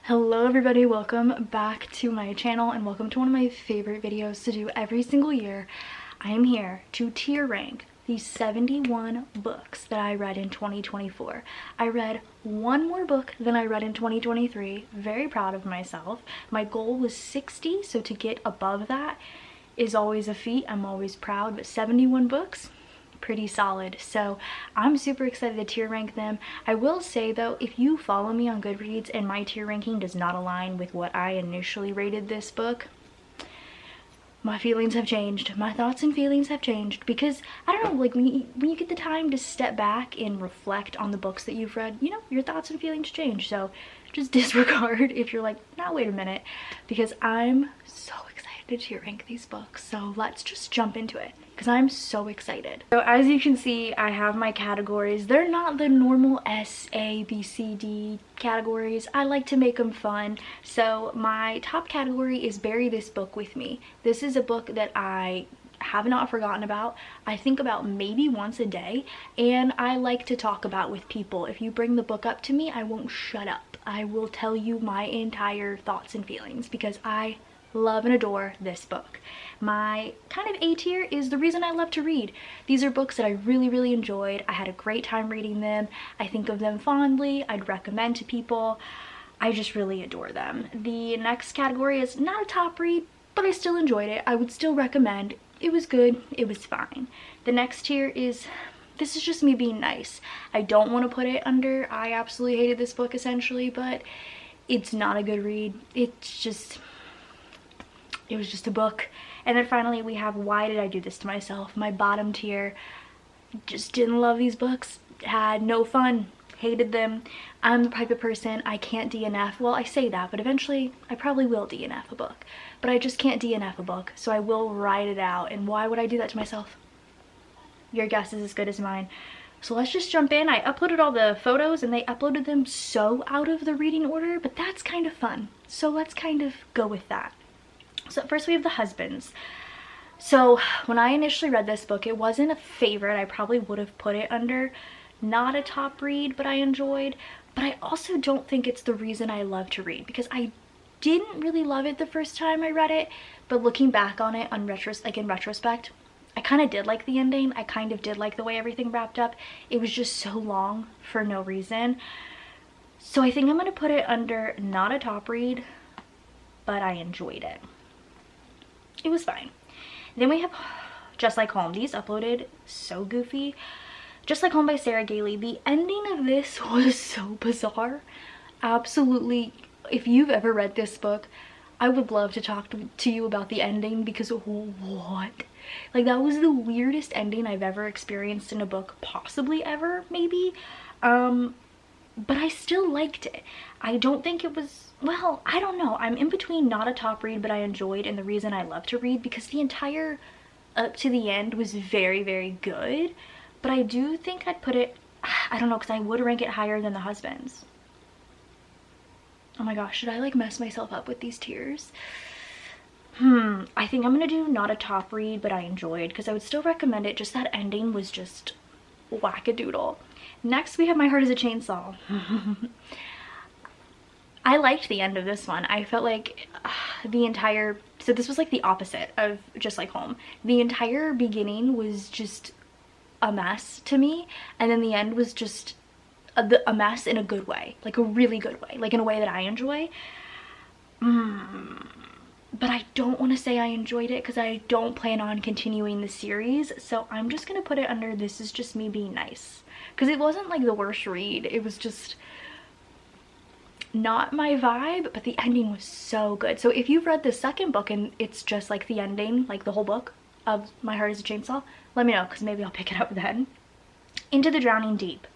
Hello everybody, welcome back to my channel and welcome to one of my favorite videos to do every single year. I am here to tier rank the 71 books that I read in 2024. I read one more book than I read in 2023. Very proud of myself. My goal was 60, so to get above that is always a feat. I'm always proud, but 71 books, pretty solid. So I'm super excited to tier rank them. I will say though, if you follow me on Goodreads and my tier ranking does not align with what I initially rated this book, my feelings have changed. My thoughts and feelings have changed because I don't know, like when you get the time to step back and reflect on the books that you've read, you know, your thoughts and feelings change. So just disregard if you're like, now wait a minute, because I'm so excited to tier rank these books. So let's just jump into it because I'm so excited. So as you can see, I have my categories. They're not the normal S, A, B, C, D categories. I like to make them fun. So my top category is Bury This Book With Me. This is a book that I have not forgotten about. I think about maybe once a day, and I like to talk about with people. If you bring the book up to me, I won't shut up. I will tell you my entire thoughts and feelings because I love and adore this book. My kind of A tier is The Reason I Love to Read. These are books that I really enjoyed. I had a great time reading them. I think of them fondly. I'd recommend to people. I just really adore them. The next category is not a top read, but I still enjoyed it. I would still recommend. It was good. It was fine. The next tier is this is just me being nice. I don't want to put it under I absolutely hated this book essentially, but it's not a good read. It was just a book. And then finally we have Why Did I Do This to Myself? My bottom tier. Just didn't love these books. Had no fun. Hated them. I'm the type of person I can't DNF. Well, I say that, but eventually I probably will DNF a book. But I just can't DNF a book, so I will write it out. And why would I do that to myself? Your guess is as good as mine. So let's just jump in. I uploaded all the photos and they uploaded them so out of the reading order, but that's kind of fun. So let's kind of go with that. So first we have The Husbands. So when I initially read this book, it wasn't a favorite. I probably would have put it under not a top read, but I enjoyed. But I also don't think it's the reason I love to read because I didn't really love it the first time I read it. But looking back on it in retrospect, I kind of did like the ending. I kind of did like the way everything wrapped up. It was just so long for no reason. So I think I'm going to put it under not a top read, but I enjoyed it. It was fine. Then we have Just Like Home. These uploaded so goofy. Just Like Home by Sarah Gailey. The ending of this was so bizarre. Absolutely. If you've ever read this book, I would love to talk to you about the ending because what? Like that was the weirdest ending I've ever experienced in a book, possibly ever, maybe. But I still liked it. I don't think it was, well, I don't know. I'm in between not a top read, but I enjoyed and The Reason I Love to Read because the entire up to the end was very good. But I do think I'd put it, I don't know, because I would rank it higher than The Husbands. Oh my gosh, should I like mess myself up with these tiers? I think I'm gonna do not a top read, but I enjoyed because I would still recommend it. Just that ending was just wackadoodle. Next we have My Heart is a Chainsaw. I liked the end of this one. I felt like so this was like the opposite of Just Like Home. The entire beginning was just a mess to me, and then the end was just a mess in a good way, like a really good way, like in a way that I enjoy. But I don't want to say I enjoyed it because I don't plan on continuing the series, so I'm just gonna put it under This Is Just Me Being Nice because it wasn't like the worst read. It was just not my vibe, but the ending was so good. So if you've read the second book and it's just like the ending, like the whole book of My Heart is a Chainsaw, let me know because maybe I'll pick it up then. Into the Drowning Deep.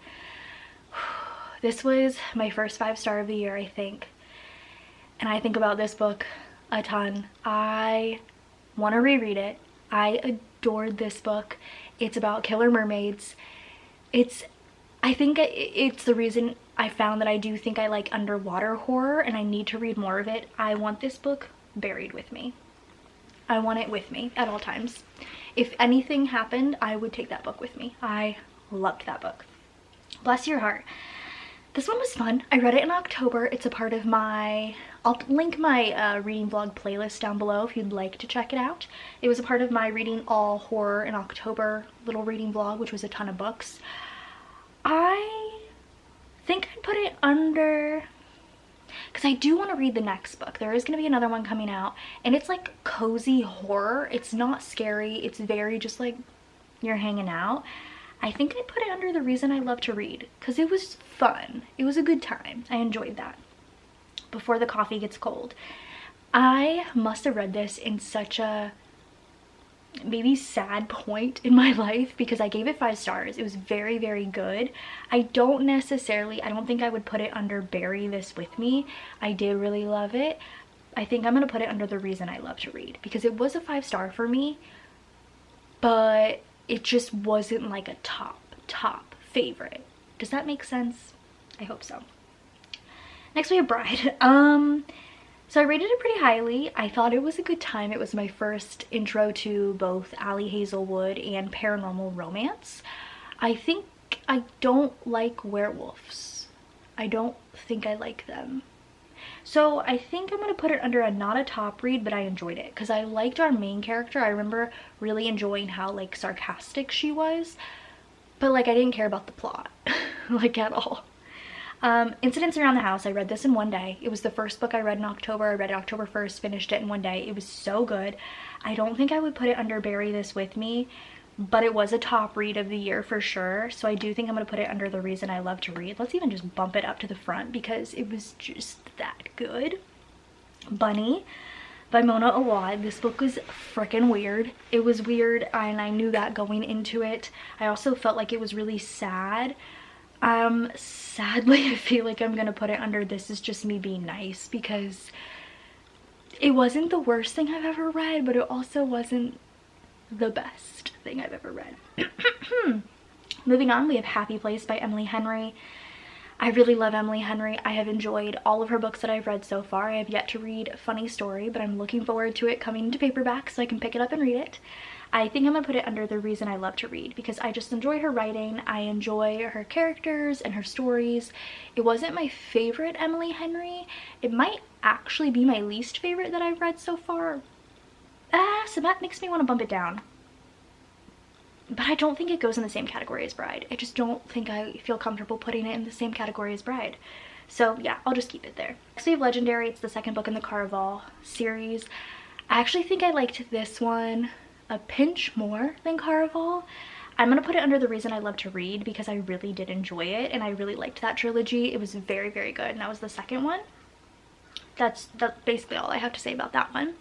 This was my first 5-star of the year, I think. And I think about this book a ton. I want to reread it. I adored this book. It's about killer mermaids. I think it's the reason I found that I do think I like underwater horror and I need to read more of it. I want this book buried with me. I want it with me at all times. If anything happened, I would take that book with me. I loved that book. Bless Your Heart. This one was fun. I read it in October. It's a part of my, I'll link my reading vlog playlist down below if you'd like to check it out. It was a part of my reading all horror in October little reading vlog, which was a ton of books. I think I'd put it under, because I do want to read the next book. There is going to be another one coming out, and it's like cozy horror. It's not scary. It's very just like you're hanging out. I think I'd put it under The Reason I Love to Read, because it was fun. It was a good time. I enjoyed that. Before the Coffee Gets Cold. I must have read this in such a maybe sad point in my life, because I gave it 5 stars. It was very, very good. I don't think I would put it under Bury This With Me. I did really love it. I think I'm going to put it under The Reason I Love to Read, because it was a 5-star for me, but it just wasn't like a top favorite. Does that make sense? I hope so. Next we have Bride. So I rated it pretty highly. I thought it was a good time. It was my first intro to both Ali Hazelwood and paranormal romance. I think I don't like werewolves. I don't think I like them. So I think I'm going to put it under a not a top read, but I enjoyed it because I liked our main character. I remember really enjoying how like sarcastic she was, but like I didn't care about the plot like at all. Incidents Around the House, I read this in one day. It was the first book I read in October. I read it October 1st, finished it in one day. It was so good. I don't think I would put it under Bury This With Me, but it was a top read of the year for sure. So I do think I'm going to put it under The Reason I Love to Read. Let's even just bump it up to the front because it was just that good. Bunny by Mona Awad. This book was freaking weird. It was weird and I knew that going into it. I also felt like it was really sad. Sadly, I feel like I'm going to put it under This Is Just Me Being Nice because it wasn't the worst thing I've ever read, but it also wasn't the best thing I've ever read. Moving on, we have Happy Place by Emily Henry. I really love Emily Henry. I have enjoyed all of her books that I've read so far. I have yet to read Funny Story, but I'm looking forward to it coming to paperback so I can pick it up and read it. I think I'm gonna put it under The Reason I Love to Read because I just enjoy her writing. I enjoy her characters and her stories. It wasn't my favorite Emily Henry. It might actually be my least favorite that I've read so far. So that makes me want to bump it down. But I don't think it goes in the same category as Bride. I just don't think I feel comfortable putting it in the same category as Bride. So yeah, I'll just keep it there. Next we have Legendary. It's the second book in the Caraval series. I actually think I liked this one a pinch more than Caraval. I'm gonna put it under The Reason I Love to Read because I really did enjoy it and I really liked that trilogy. It was very, very good, and that was the second one. That's basically all I have to say about that one.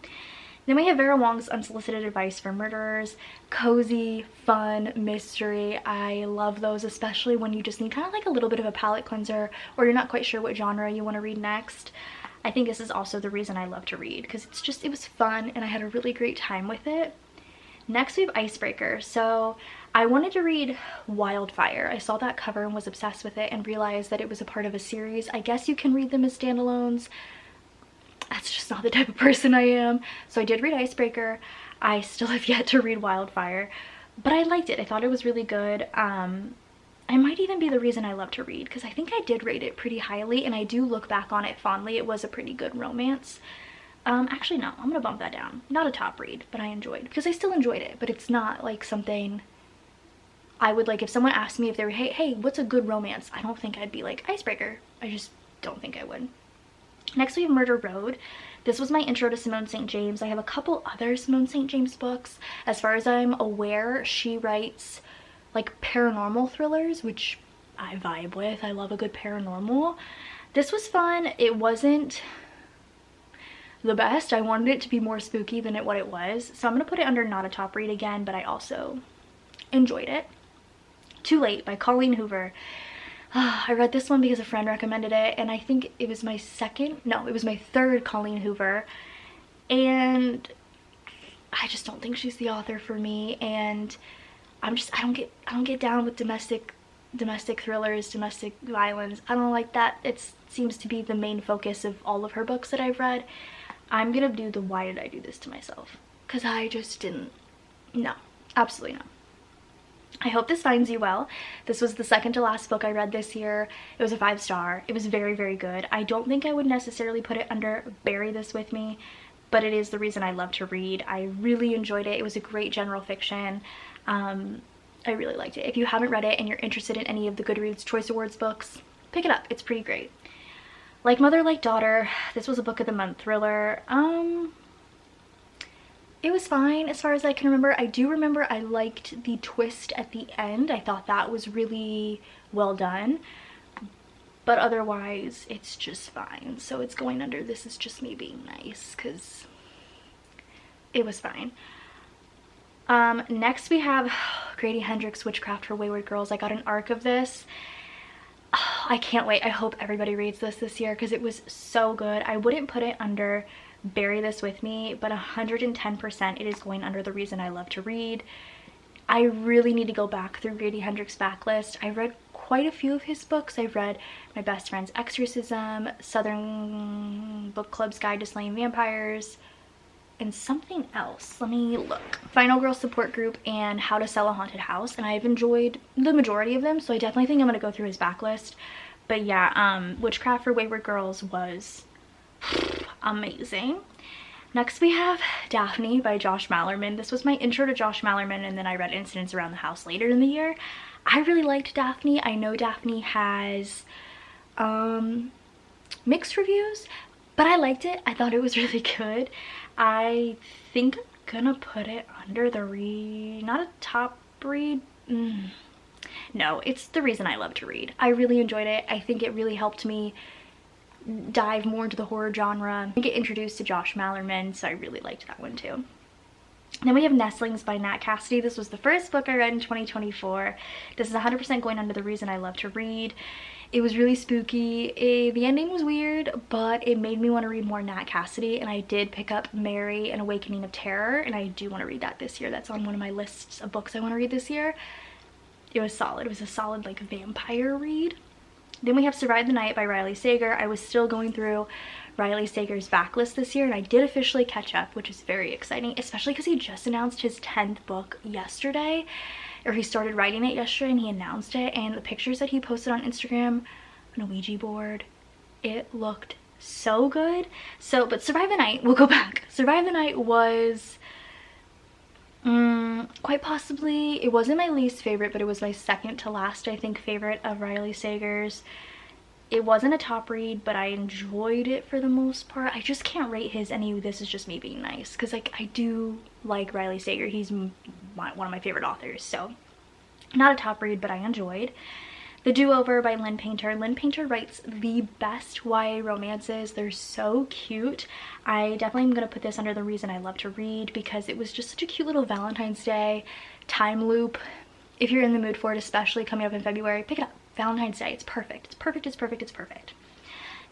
Then we have Vera Wong's Unsolicited Advice for Murderers. Cozy, fun, mystery. I love those, especially when you just need kind of like a little bit of a palate cleanser or you're not quite sure what genre you want to read next. I think this is also The Reason I Love to Read because it was fun and I had a really great time with it. Next we have Icebreaker. So I wanted to read Wildfire. I saw that cover and was obsessed with it and realized that it was a part of a series. I guess you can read them as standalones. That's just not the type of person I am. So I did read Icebreaker. I still have yet to read Wildfire, but I liked it. I thought it was really good. It might even be The Reason I Love to Read because I think I did rate it pretty highly and I do look back on it fondly. It was a pretty good romance. Actually no, I'm gonna bump that down. Not a top read, but I enjoyed because I still enjoyed it, but it's not like something I would like if someone asked me if they were, hey, what's a good romance? I don't think I'd be like Icebreaker. I just don't think I would. Next we have Murder Road. This was my intro to Simone St. James. I have a couple other Simone St. James books. As far as I'm aware, she writes like paranormal thrillers, which I vibe with. I love a good paranormal. This was fun. It wasn't the best. I wanted it to be more spooky than what it was. So I'm going to put it under not a top read again, but I also enjoyed it. Too Late by Colleen Hoover. I read this one because a friend recommended it and I think it was my third Colleen Hoover, and I just don't think she's the author for me, and I don't get down with domestic thrillers, domestic violence. I don't like that. It seems to be the main focus of all of her books that I've read. I'm gonna do the Why Did I Do This to Myself because I just didn't. No, absolutely no. I hope this finds you well. This was the second to last book I read this year. It was a 5-star. It was very, very good. I don't think I would necessarily put it under Bury This With Me, but it is the reason I love to read. I really enjoyed it. It was a great general fiction. I really liked it. If you haven't read it and you're interested in any of the Goodreads Choice Awards books, pick it up. It's pretty great. Like Mother, Like Daughter, this was a book of the month thriller. It was fine as far as I can remember. I do remember I liked the twist at the end. I thought that was really well done. But otherwise, it's just fine. So it's going under This Is Just Me Being Nice, because it was fine. Next we have Grady Hendrix' Witchcraft for Wayward Girls. I got an ARC of this. Oh, I can't wait. I hope everybody reads this year because it was so good. I wouldn't put it under Bury This With Me, but 110% it is going under The Reason I Love to Read. I really need to go back through Grady Hendrix' backlist. I read quite a few of his books. I've read My Best Friend's Exorcism, Southern Book Club's Guide to Slaying Vampires, and something else. Let me look. Final Girl Support Group and How to Sell a Haunted House, and I've enjoyed the majority of them, so I definitely think I'm going to go through his backlist. But yeah, Witchcraft for Wayward Girls was amazing. Next we have Daphne by Josh Malerman. This was my intro to Josh Malerman, and then I read Incidents Around the House later in the year. I really liked Daphne. I know Daphne has mixed reviews, but I liked it. I thought it was really good. I think I'm gonna put it under the not a top read. No, it's The Reason I Love to Read. I really enjoyed it. I think it really helped me dive more into the horror genre and get introduced to Josh Malerman, so I really liked that one too. Then we have Nestlings by Nat Cassidy. This was the first book I read in 2024. This is 100% going under The Reason I Love to Read. It was really spooky. The ending was weird, but it made me want to read more Nat Cassidy, and I did pick up Mary, An Awakening of Terror, and I do want to read that this year. That's on one of my lists of books I want to read this year. It was solid. It was a solid like vampire read. Then we have Survive the Night by Riley Sager. I was still going through Riley Sager's backlist this year, and I did officially catch up, which is very exciting, especially because he just announced his 10th book yesterday, or he started writing it yesterday and he announced it, and the pictures that he posted on Instagram on a Ouija board, it looked so good. So, but Survive the Night, we'll go back. Survive the Night was quite possibly, it wasn't my least favorite, but it was my second to last, I think, favorite of Riley Sager's. It wasn't a top read, but I enjoyed it for the most part. I just can't rate his any This Is Just Me Being Nice, because like I do like Riley Sager. He's one of my favorite authors, so not a top read, but I enjoyed. The Do-Over by Lynn Painter. Lynn Painter writes the best YA romances. They're so cute. I definitely am going to put this under The Reason I Love to Read because it was just such a cute little Valentine's Day time loop. If you're in the mood for it, especially coming up in February, pick it up. Valentine's Day. It's perfect. It's perfect. It's perfect. It's perfect.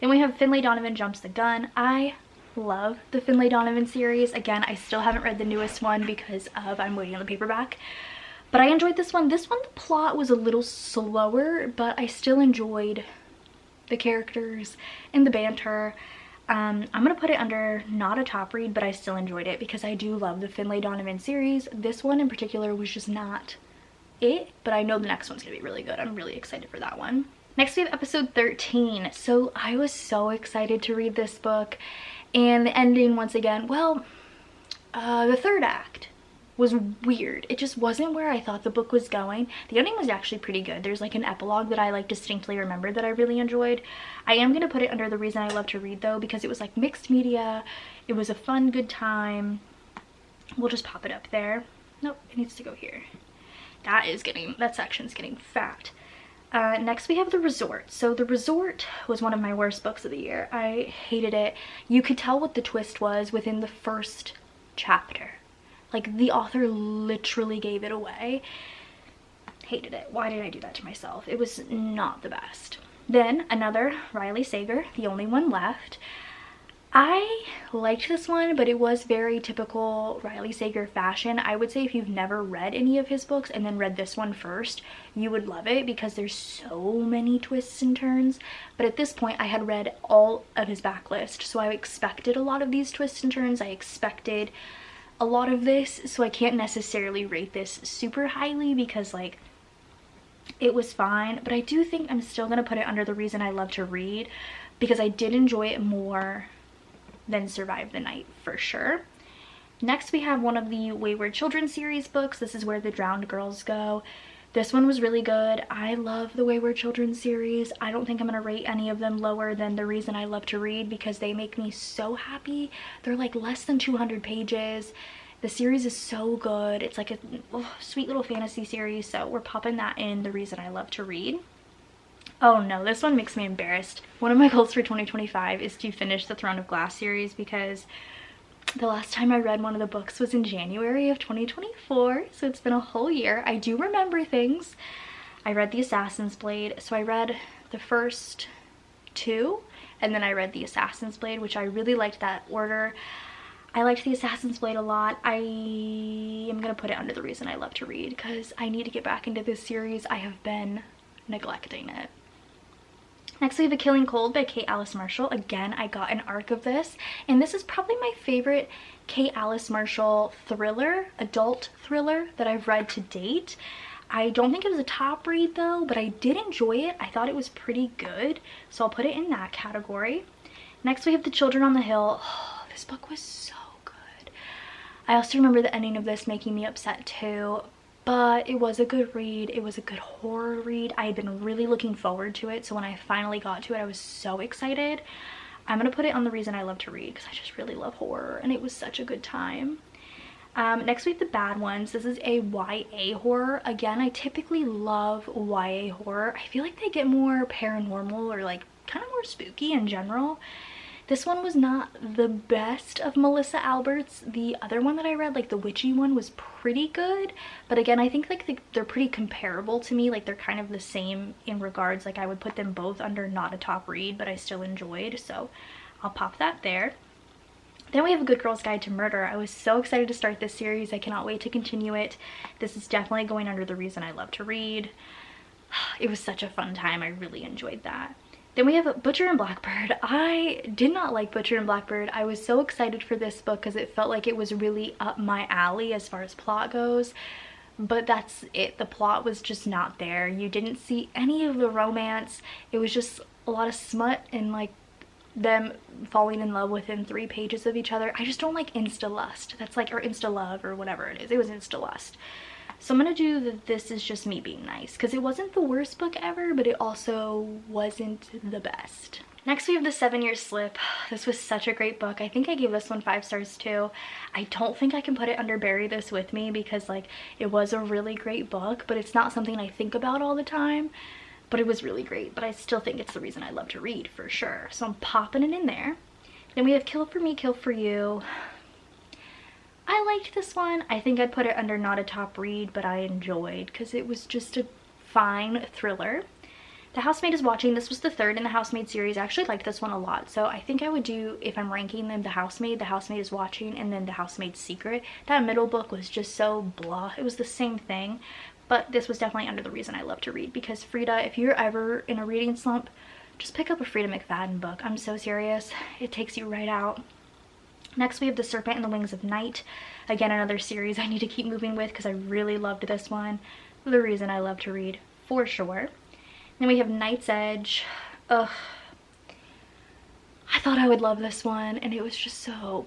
Then we have Finlay Donovan Jumps the Gun. I love the Finlay Donovan series. Again, I still haven't read the newest one because I'm waiting on the paperback. But I enjoyed this one. This one, the plot was a little slower, but I still enjoyed the characters and the banter. I'm going to put it under not a top read, but I still enjoyed it because I do love the Finlay Donovan series. This one in particular was just not it, but I know the next one's going to be really good. I'm really excited for that one. Next we have episode 13. So I was so excited to read this book, and the ending, once again, well, the third act was weird. It just wasn't where I thought the book was going. The ending was actually pretty good. There's like an epilogue that I like distinctly remember that I really enjoyed. I am going to put it under The Reason I Love to Read though, because it was like mixed media. It was a fun, good time. We'll just pop it up there. Nope, it needs to go here. That section's getting fat. Next we have The Resort. So The Resort was one of my worst books of the year. I hated it. You could tell what the twist was within the first chapter. Like, the author literally gave it away. Hated it. Why did I do that to myself? It was not the best. Then another Riley Sager, The Only One Left. I liked this one, but it was very typical Riley Sager fashion. I would say if you've never read any of his books and then read this one first, you would love it because there's so many twists and turns. But at this point, I had read all of his backlist, so I expected a lot of these twists and turns. I expected a lot of this, so I can't necessarily rate this super highly because like it was fine, but I do think I'm still gonna put it under the reason I love to read because I did enjoy it more than Survive the Night for sure. Next we have one of the Wayward Children series books. This is Where the Drowned Girls Go. This one was really good. I love the Wayward Children series. I don't think I'm gonna rate any of them lower than The Reason I Love to Read because they make me so happy. They're like less than 200 pages. The series is so good. It's like a sweet little fantasy series, so we're popping that in The Reason I Love to Read. Oh no, this one makes me embarrassed. One of my goals for 2025 is to finish the Throne of Glass series because the last time I read one of the books was in January of 2024, so it's been a whole year. I do remember things. I read The Assassin's Blade, so I read the first two, and then I read The Assassin's Blade, which I really liked that order. I liked The Assassin's Blade a lot. I am going to put it under The Reason I Love to Read because I need to get back into this series. I have been neglecting it. Next we have A Killing Cold by Kate Alice Marshall. Again, I got an arc of this, and this is probably my favorite Kate Alice Marshall thriller, adult thriller that I've read to date. I don't think it was a top read though, but I did enjoy it. I thought it was pretty good, so I'll put it in that category. Next we have The Children on the Hill. Oh, this book was so good. I also remember the ending of this making me upset too, but it was a good read. It was a good horror read. I had been really looking forward to it, so when I finally got to it, I was so excited. I'm gonna put it on The Reason I Love to Read because I just really love horror, and it was such a good time. Next we have The Bad Ones. This is a YA horror. Again, I typically love YA horror. I feel like they get more paranormal or like kind of more spooky in general. This one was not the best of Melissa Albert's. The other one that I read, like the witchy one, was pretty good. But again, I think like they're pretty comparable to me. Like they're kind of the same in regards. Like I would put them both under not a top read, but I still enjoyed. So I'll pop that there. Then we have A Good Girl's Guide to Murder. I was so excited to start this series. I cannot wait to continue it. This is definitely going under The Reason I Love to Read. It was such a fun time. I really enjoyed that. Then we have Butcher and Blackbird. I did not like Butcher and Blackbird. I was so excited for this book because it felt like it was really up my alley as far as plot goes. But that's it. The plot was just not there. You didn't see any of the romance. It was just a lot of smut and like them falling in love within 3 pages of each other. I just don't like insta-lust. That's like, or insta-love or whatever it is. It was insta-lust. So I'm gonna do that. This is just me being nice because it wasn't the worst book ever, but it also wasn't the best. Next we have The 7 Year Slip. This was such a great book. I think I gave this one 5 stars too. I don't think I can put it under Bury This With Me because like it was a really great book, but it's not something I think about all the time. But it was really great, but I still think it's The Reason I Love to Read for sure. So I'm popping it in there. Then we have Kill For Me, Kill For You. I liked this one. I think I'd put it under not a top read, but I enjoyed because it was just a fine thriller. The Housemaid Is Watching. This was the 3rd in the Housemaid series. I actually liked this one a lot. So I think I would do, if I'm ranking them, The Housemaid Is Watching, and then The Housemaid's Secret. That middle book was just so blah. It was the same thing. But this was definitely under The Reason I Love to Read because Frida, if you're ever in a reading slump, just pick up a Frida McFadden book. I'm so serious. It takes you right out. Next we have The Serpent and the Wings of Night. Again, another series I need to keep moving with because I really loved this one. The Reason I Love to Read for sure. Then we have Night's Edge. Ugh. I thought I would love this one and it was just so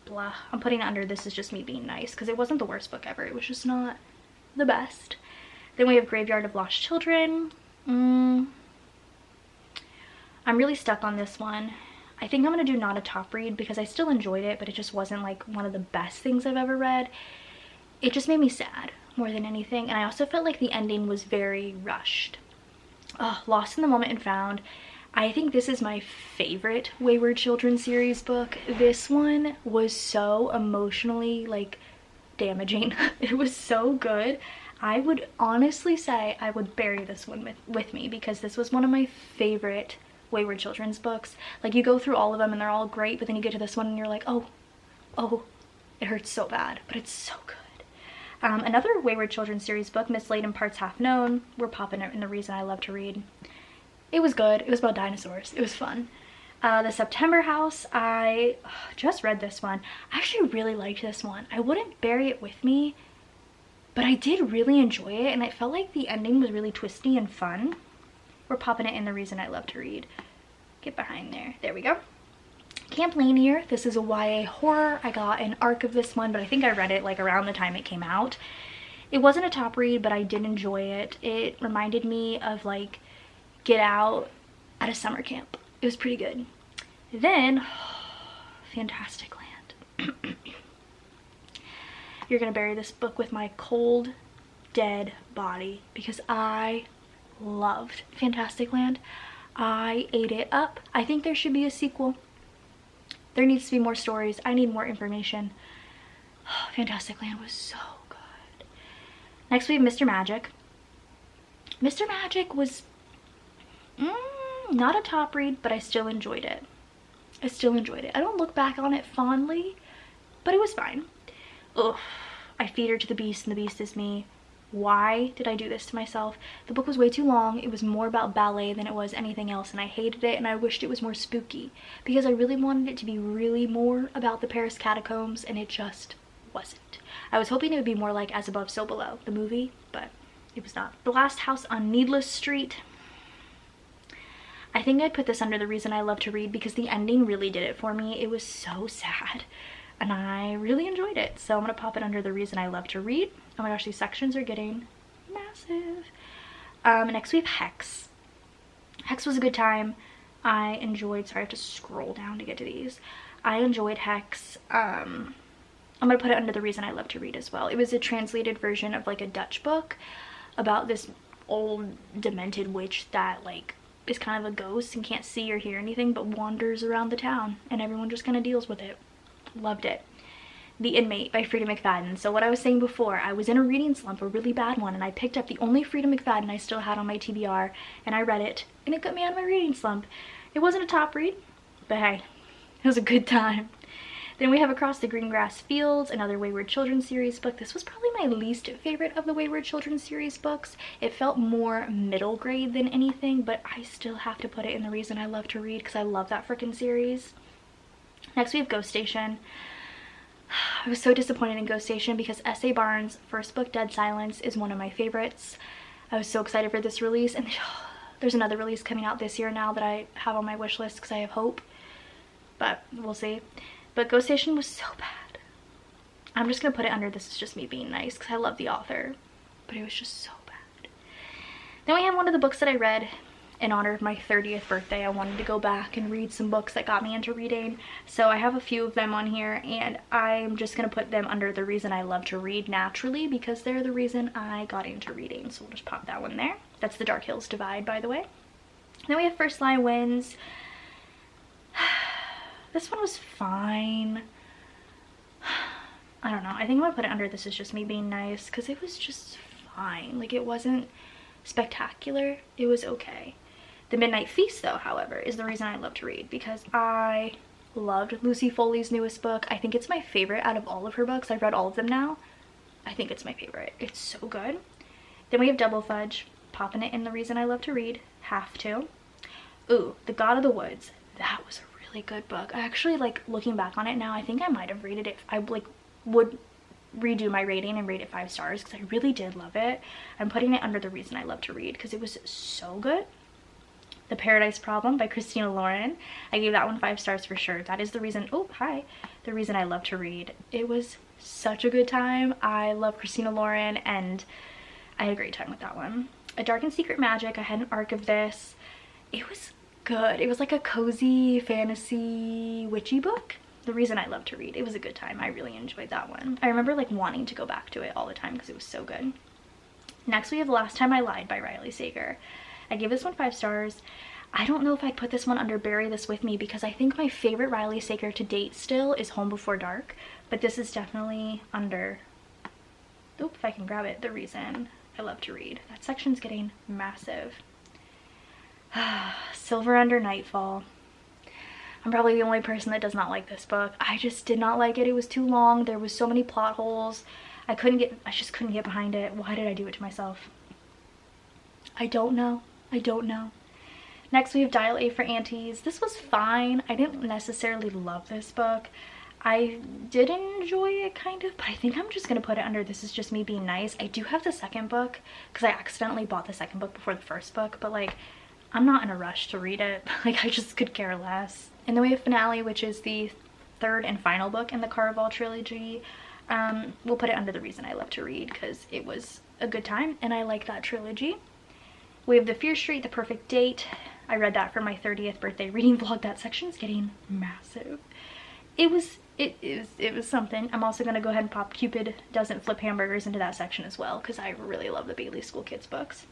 blah. I'm putting it under This Is Just Me Being Nice because it wasn't the worst book ever. It was just not the best. Then we have Graveyard of Lost Children. I'm really stuck on this one. I think I'm gonna do not a top read because I still enjoyed it, but it just wasn't like one of the best things I've ever read. It just made me sad more than anything, and I also felt like the ending was very rushed. Oh, Lost in the Moment and Found. I think this is my favorite Wayward Children series book. This one was so emotionally like damaging. It was so good. I would honestly say I would bury this one with me because this was one of my favorite Wayward Children's books. Like you go through all of them and they're all great, but then you get to this one and you're like, oh, it hurts so bad, but it's so good. Another Wayward Children's series book, Mislaid in Parts Half Known. We're popping it in The Reason I Love to Read. It was good. It was about dinosaurs. It was fun. The September House, I just read this one. I actually really liked this one. I wouldn't bury it with me, but I did really enjoy it, and it felt like the ending was really twisty and fun. We're popping it in the reason I love to read. Get behind there. There we go. Camp Lanier. This is a YA horror. I got an arc of this one, but I think I read it like around the time it came out. It wasn't a top read, but I did enjoy it. It reminded me of like Get Out at a summer camp. It was pretty good. Then, Fantastic Land. You're gonna bury this book with my cold, dead body because I loved Fantastic Land. I ate it up. I think there should be a sequel. There needs to be more stories. I need more information. Fantastic Land was so good. Next we have Mr. Magic. Mr. Magic was not a top read, but I still enjoyed it. I still enjoyed it. I don't look back on it fondly, but it was fine. Ugh, I feed her to the beast and the beast is me. Why did I do this to myself? The book was way too long. It was more about ballet than it was anything else, and I hated it, and I wished it was more spooky because I really wanted it to be really more about the Paris catacombs, and it just wasn't. I was hoping it would be more like As Above, So Below, the movie, but it was not. The Last House on Needless Street. I think I'd put this under the reason I love to read because the ending really did it for me. It was so sad and I really enjoyed it. So I'm gonna pop it under the reason I love to read. Oh my gosh, these sections are getting massive. Next we have Hex. Hex was a good time. I enjoyed, sorry I have to scroll down to get to these. I enjoyed Hex. I'm gonna put it under the reason I love to read as well. It was a translated version of like a Dutch book about this old demented witch that like is kind of a ghost and can't see or hear anything but wanders around the town and everyone just kind of deals with it. Loved it. The Inmate by Frida McFadden. So what I was saying before, I was in a reading slump, a really bad one, and I picked up the only Frida McFadden I still had on my TBR and I read it and it got me out of my reading slump. It wasn't a top read, but hey, it was a good time. Then we have Across the Green Grass Fields, another Wayward Children series book. This was probably my least favorite of the Wayward Children series books. It felt more middle grade than anything, but I still have to put it in the reason I love to read because I love that freaking series. Next we have Ghost Station. I was so disappointed in Ghost Station because S.A. Barnes' first book, Dead Silence, is one of my favorites. I was so excited for this release, and there's another release coming out this year now that I have on my wish list because I have hope, but we'll see. But Ghost Station was so bad. I'm just gonna put it under this is just me being nice because I love the author, but it was just so bad. Then we have one of the books that I read in honor of my 30th birthday. I wanted to go back and read some books that got me into reading, so I have a few of them on here and I'm just gonna put them under the reason I love to read naturally because they're the reason I got into reading. So we'll just pop that one there. That's The Dark Hills Divide, by the way. Then we have First Lie Wins. This one was fine. I don't know. I think I'm gonna put it under this is just me being nice because it was just fine. Like, it wasn't spectacular. It was okay. The Midnight Feast, though, however, is the reason I love to read because I loved Lucy Foley's newest book. I think it's my favorite out of all of her books. I've read all of them now. I think it's my favorite. It's so good. Then we have Double Fudge. Popping it in the reason I love to read. Have to. Ooh, The God of the Woods. That was a really good book. I actually, like, looking back on it now, I think I might have rated it. I like would redo my rating and rate it 5 stars because I really did love it. I'm putting it under the reason I love to read because it was so good. The Paradise Problem by Christina Lauren. I gave that one 5 stars for sure. That is the reason, oh hi, the reason I love to read. It was such a good time. I love Christina Lauren and I had a great time with that one. A Dark and Secret Magic. I had an arc of this. It was good. It was like a cozy fantasy witchy book. The reason I love to read. It was a good time. I really enjoyed that one. I remember like wanting to go back to it all the time because it was so good. Next we have The Last Time I Lied by Riley Sager. I gave this one 5 stars. I don't know if I'd put this one under Bury This With Me because I think my favorite Riley Sager to date still is Home Before Dark, but this is definitely under, oop, if I can grab it, the reason I love to read. That section's getting massive. Silver Under Nightfall. I'm probably the only person that does not like this book. I just did not like it. It was too long. There was so many plot holes. I just couldn't get behind it. Why did I do it to myself? I don't know. I don't know. Next we have Dial A for Aunties. This was fine. I didn't necessarily love this book. I did enjoy it kind of, but I think I'm just gonna put it under This Is Just Me Being Nice. I do have the second book because I accidentally bought the second book before the first book, but like I'm not in a rush to read it. Like I just could care less. And then we have Finale, which is the third and final book in the Caraval trilogy. We'll put it under The Reason I Love to Read because it was a good time and I like that trilogy. We have The Fear Street, The Perfect Date. I read that for my 30th birthday reading vlog. That section is getting massive. It was something. I'm also gonna go ahead and pop Cupid Doesn't Flip Hamburgers into that section as well because I really love the Bailey School Kids books.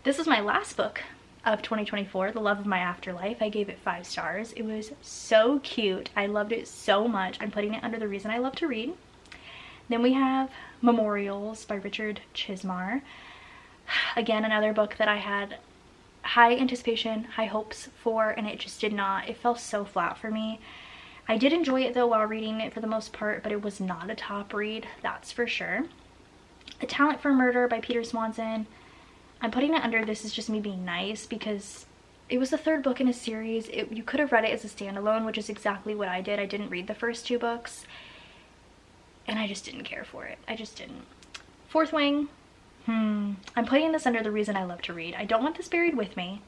This is my last book of 2024, The Love of My Afterlife. I gave it 5 stars. It was so cute. I loved it so much. I'm putting it under The Reason I Love to Read. Then we have Memorials by Richard Chismar. Again, another book that I had high anticipation, high hopes for, and it just did not. It fell so flat for me. I did enjoy it though while reading it for the most part, but it was not a top read, that's for sure. A Talent for Murder by Peter Swanson. I'm putting it under This Is Just Me Being Nice because it was the third book in a series. You could have read it as a standalone, which is exactly what I did. I didn't read the first 2 books and I just didn't care for it. I just didn't. Fourth Wing. I'm putting this under The Reason I Love to Read. I don't want this buried with me,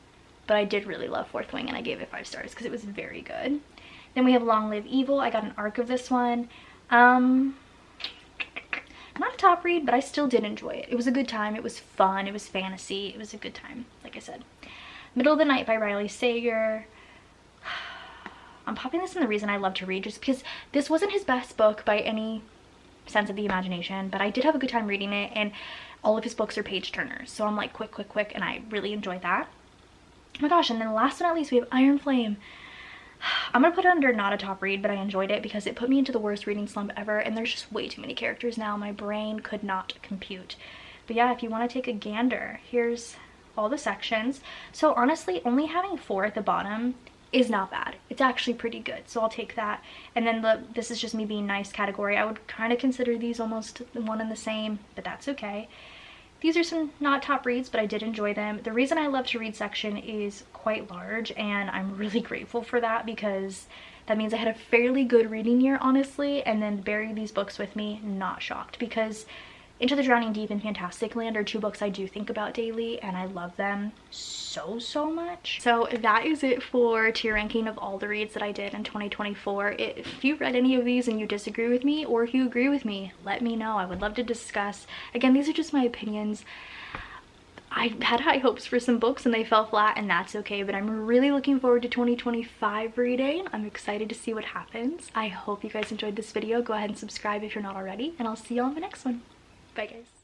but I did really love Fourth Wing and I gave it 5 stars because it was very good. Then we have Long Live Evil. I got an arc of this one. Not a top read, but I still did enjoy it. It was a good time. It was fun. It was fantasy. It was a good time, like I said. Middle of the Night by Riley Sager. I'm popping this in The Reason I Love to Read just because this wasn't his best book by any sense of the imagination, but I did have a good time reading it, and all of his books are page turners, so I'm like quick, and I really enjoyed that. Oh my gosh, and then last but not least we have Iron Flame. I'm gonna put it under not a top read, but I enjoyed it because it put me into the worst reading slump ever, and there's just way too many characters now. My brain could not compute. But yeah, if you want to take a gander, here's all the sections. So honestly, only having 4 at the bottom is not bad. It's actually pretty good, so I'll take that. And then the This Is Just Me Being Nice category, I would kind of consider these almost one and the same, but that's okay. These are some not top reads, but I did enjoy them. The Reason I Love to Read section is quite large, and I'm really grateful for that because that means I had a fairly good reading year, honestly, and then bury these books with me, not shocked, because Into the Drowning Deep and Fantastic Land are 2 books I do think about daily, and I love them so much. So that is it for tier ranking of all the reads that I did in 2024. If you read any of these and you disagree with me, or if you agree with me, let me know. I would love to discuss. Again, these are just my opinions. I had high hopes for some books and they fell flat, and that's okay, but I'm really looking forward to 2025 reading. I'm excited to see what happens. I hope you guys enjoyed this video. Go ahead and subscribe if you're not already, and I'll see you on the next one. Bye guys.